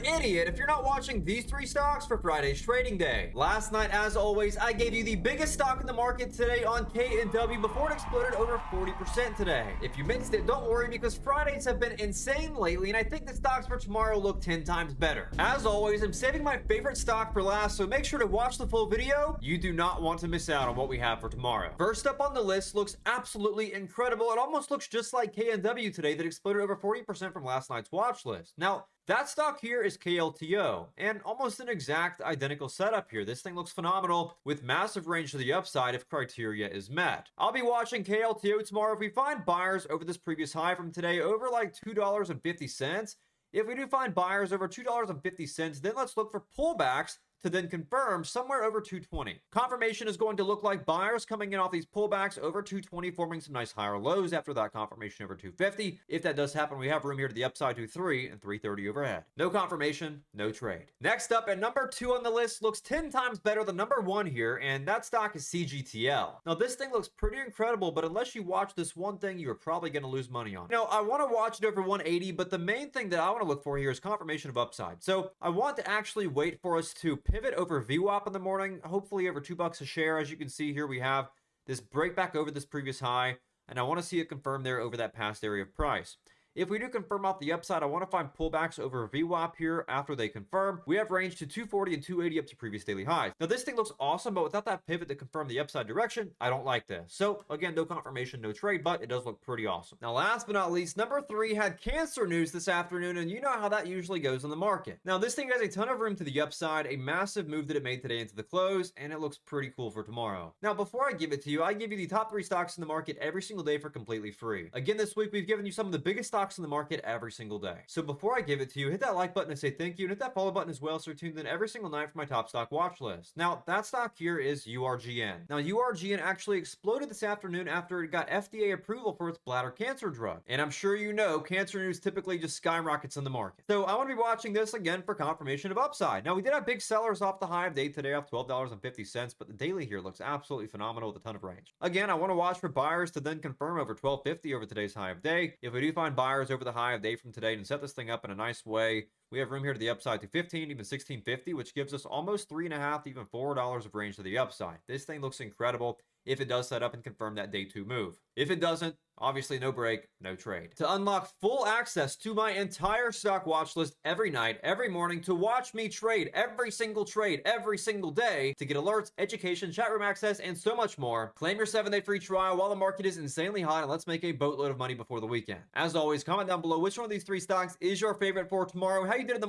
idiot if you're not watching these three stocks for Friday's trading day. Last night, as always, I gave you the biggest stock in the market today on KNW before it exploded over 40% today. If you missed it, don't worry because Fridays have been insane lately and I think the stocks for tomorrow look 10 times better. As always, I'm saving my favorite stock for last, so make sure to watch the full video. You do not want to miss out on what we have for tomorrow. First up on the list looks absolutely incredible. It almost looks just like KNW today that exploded over 40% from last night's watch list. Now, that stock here is KLTO, and almost an exact identical setup here. This thing looks phenomenal with massive range to the upside if criteria is met. I'll be watching KLTO tomorrow. If we find buyers over this previous high from today over like $2.50, if we do find buyers over $2.50, then let's look for pullbacks to then confirm somewhere over 220. Confirmation is going to look like buyers coming in off these pullbacks over 220, forming some nice higher lows after that confirmation over 250. If that does happen, we have room here to the upside to 3 and 330 overhead. No confirmation, no trade. Next up, at number 2 on the list, looks 10 times better than number 1 here, and that stock is CGTL. Now, this thing looks pretty incredible, but unless you watch this one thing, you're probably going to lose money on it. Now, I want to watch it over 180, but the main thing that I want to look for here is confirmation of upside. So I want to actually wait for us to pivot over VWAP in the morning, hopefully over $2 a share. As you can see here, we have this break back over this previous high, and I want to see it confirm there over that past area of price. If we do confirm off the upside, I want to find pullbacks over VWAP here after they confirm. We have range to 240 and 280 up to previous daily highs. Now, this thing looks awesome, but without that pivot to confirm the upside direction, I don't like this. So, again, no confirmation, no trade, but it does look pretty awesome. Now, last but not least, number 3 had cancer news this afternoon, and you know how that usually goes in the market. Now, this thing has a ton of room to the upside, a massive move that it made today into the close, and it looks pretty cool for tomorrow. Now, before I give it to you, I give you the top 3 stocks in the market every single day for completely free. Again, this week, we've given you some of the biggest stocks in the market every single day. So before I give it to you, hit that like button and say thank you, and hit that follow button as well so you're tuned in every single night for my top stock watch list. Now, that stock here is URGN. Now, URGN actually exploded this afternoon after it got FDA approval for its bladder cancer drug. And I'm sure you know, cancer news typically just skyrockets in the market. So I want to be watching this again for confirmation of upside. Now, we did have big sellers off the high of day today off $12.50, but the daily here looks absolutely phenomenal with a ton of range. Again, I want to watch for buyers to then confirm over $12.50 over today's high of day. If we do find buyers over the high of day from today and set this thing up in a nice way, we have room here to the upside to 15, even 16.50, which gives us almost $3.5 to even $4 of range to the upside. This thing looks incredible if it does set up and confirm that day 2 move. If it doesn't, obviously no break, no trade. To unlock full access to my entire stock watch list every night, every morning, to watch me trade every single day, to get alerts, education, chat room access, and so much more, claim your 7-day free trial while the market is insanely hot, and let's make a boatload of money before the weekend. As always, comment down below which one of these 3 stocks is your favorite for tomorrow, how you did in the